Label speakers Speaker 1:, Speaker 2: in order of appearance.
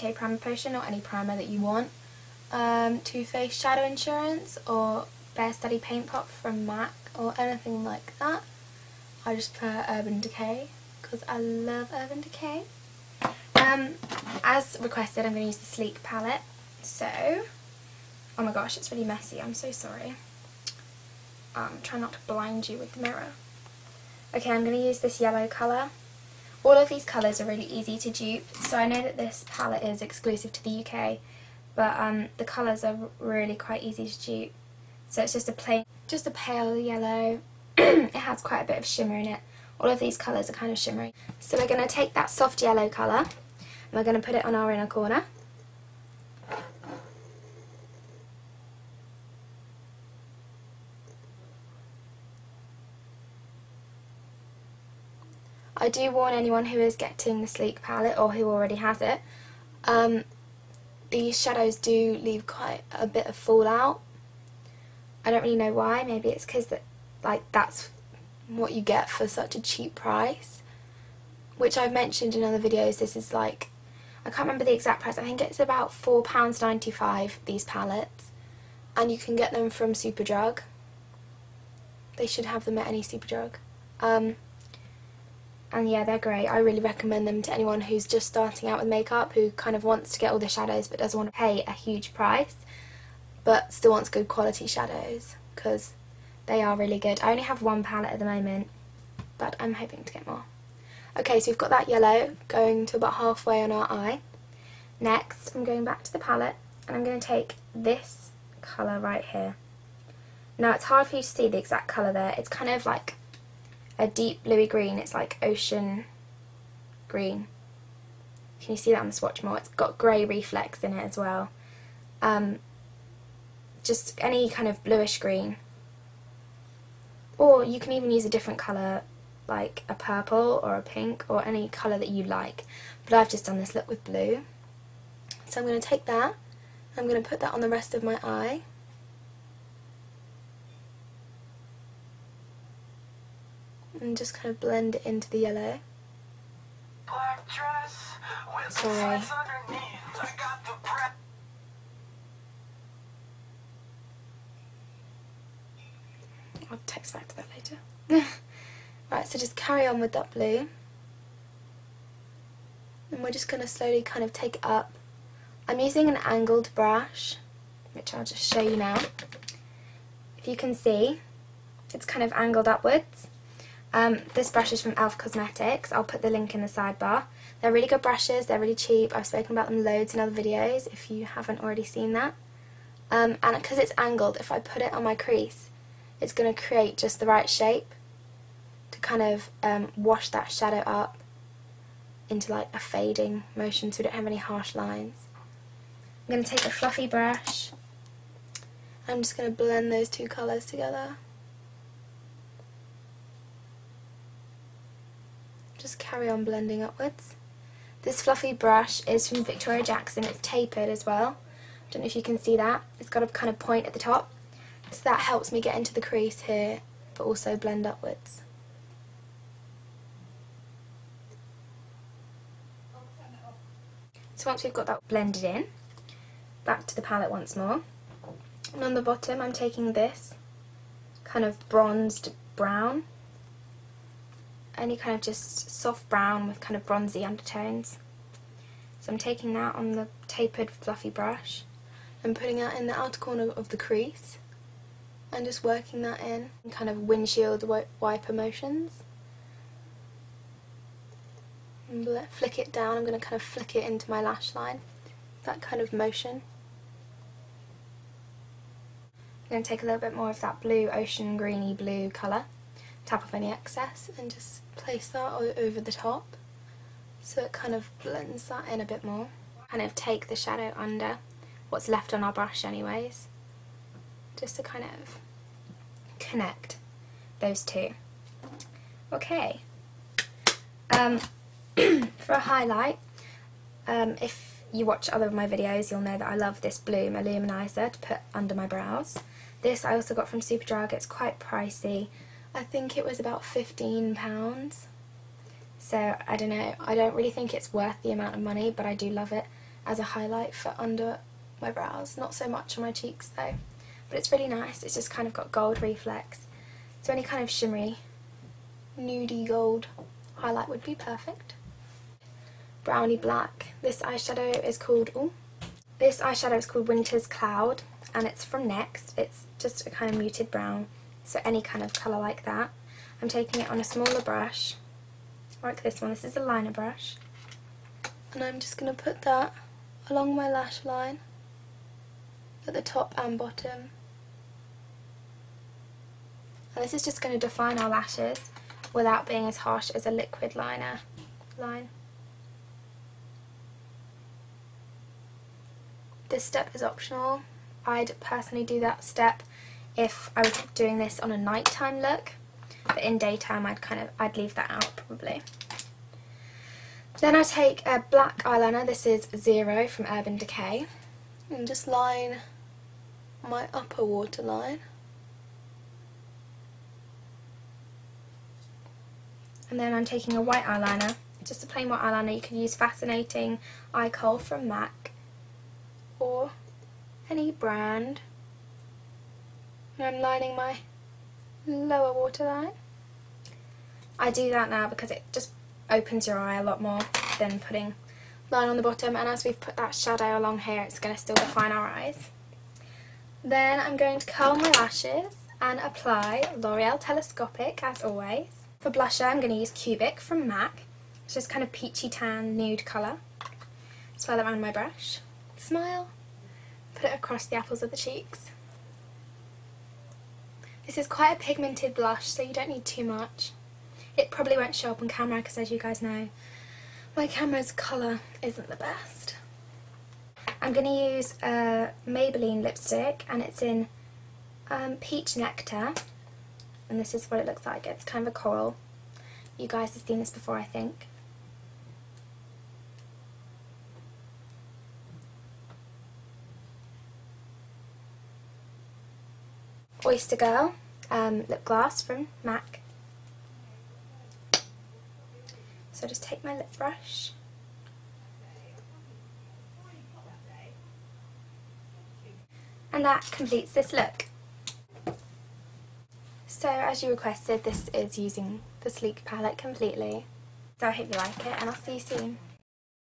Speaker 1: Decay Primer Potion or any primer that you want. Too Faced Shadow Insurance or Bare Steady Paint Pot from MAC or anything like that. I just prefer Urban Decay because I love Urban Decay. As requested, I'm going to use the Sleek palette. So, oh my gosh, it's really messy. I'm so sorry. Try not to blind you with the mirror. Okay, I'm going to use this yellow colour. All of these colours are really easy to dupe. So I know that this palette is exclusive to the UK, but the colours are really quite easy to dupe. So it's just a pale yellow. It has quite a bit of shimmer in it. All of these colours are kind of shimmery. So we're going to take that soft yellow colour and we're going to put it on our inner corner. I do warn anyone who is getting the Sleek palette or who already has it, these shadows do leave quite a bit of fallout. I don't really know why. Maybe it's because that's what you get for such a cheap price, which I've mentioned in other videos. This is like, I can't remember the exact price, I think it's about £4.95, these palettes, and you can get them from Superdrug. They should have them at any Superdrug. And yeah, they're great. I really recommend them to anyone who's just starting out with makeup, who kind of wants to get all the shadows but doesn't want to pay a huge price, but still wants good quality shadows, because they are really good. I only have one palette at the moment, but I'm hoping to get more. Okay, so we've got that yellow going to about halfway on our eye. Next, I'm going back to the palette and I'm going to take this colour right here. Now, it's hard for you to see the exact colour there. It's kind of like a deep bluey green. It's like ocean green. Can you see that on the swatch more? It's got grey reflex in it as well. Just any kind of bluish green. Or you can even use a different colour, like a purple or a pink or any colour that you like. But I've just done this look with blue. So I'm going to take that, I'm going to put that on the rest of my eye. And just kind of blend it into the yellow. Sorry. I'll text back to that later. Right, so just carry on with that blue. And we're just going to slowly kind of take it up. I'm using an angled brush, which I'll just show you now. If you can see, it's kind of angled upwards. This brush is from e.l.f. Cosmetics. I'll put the link in the sidebar. They're really good brushes, they're really cheap. I've spoken about them loads in other videos if you haven't already seen that. And because it's angled, if I put it on my crease, it's going to create just the right shape to kind of wash that shadow up into like a fading motion so we don't have any harsh lines. I'm going to take a fluffy brush. I'm just going to blend those two colours together. Just carry on blending upwards. This fluffy brush is from Victoria Jackson. It's tapered as well. I don't know if you can see that. It's got a kind of point at the top. So that helps me get into the crease here, but also blend upwards. So once we've got that blended in, back to the palette once more. And on the bottom I'm taking this kind of bronzed brown. Any kind of just soft brown with kind of bronzy undertones. So I'm taking that on the tapered fluffy brush and putting that in the outer corner of the crease and just working that in kind of windshield wiper motions. And flick it down. I'm going to kind of flick it into my lash line. That kind of motion. I'm going to take a little bit more of that blue, ocean greeny blue colour. Tap off any excess and just place that over the top so it kind of blends that in a bit more. Kind of take the shadow under what's left on our brush anyways, just to kind of connect those two. Okay, for a highlight, if you watch other of my videos you'll know that I love this Bloom Illuminizer to put under my brows. This I also got from Superdrug. It's quite pricey. I think it was about £15, so I don't know, I don't really think it's worth the amount of money, but I do love it, as a highlight for under my brows. Not so much on my cheeks though, but it's really nice. It's just kind of got gold reflex, so any kind of shimmery, nudie gold highlight would be perfect. Brownie black. This eyeshadow is called Winter's Cloud, and it's from NYX. It's just a kind of muted brown, so any kind of colour like that. I'm taking it on a smaller brush, like this one. This is a liner brush, and I'm just going to put that along my lash line at the top and bottom. And this is just going to define our lashes without being as harsh as a liquid liner line. This step is optional. I'd personally do that step if I was doing this on a nighttime look, but in daytime I'd leave that out probably. Then I take a black eyeliner. This is Zero from Urban Decay, and just line my upper waterline. And then I'm taking a white eyeliner, just a plain white eyeliner. You can use Fascinating Eye Kohl from MAC or any brand. And I'm lining my lower waterline. I do that now because it just opens your eye a lot more than putting line on the bottom, and as we've put that shadow along here, it's going to still define our eyes. Then I'm going to curl my lashes and apply L'Oreal Telescopic as always. For blusher I'm going to use Cubic from MAC. It's just kind of peachy tan nude colour. Swirl it around my brush. Smile. Put it across the apples of the cheeks. This is quite a pigmented blush, so you don't need too much. It probably won't show up on camera because, as you guys know, my camera's colour isn't the best. I'm going to use a Maybelline lipstick, and it's in Peach Nectar, and this is what it looks like. It's kind of a coral. You guys have seen this before, I think. Oyster Girl lip gloss from MAC. So just take my lip brush and that completes this look. So as you requested, this is using the Sleek palette completely. So I hope you like it, and I'll see you soon.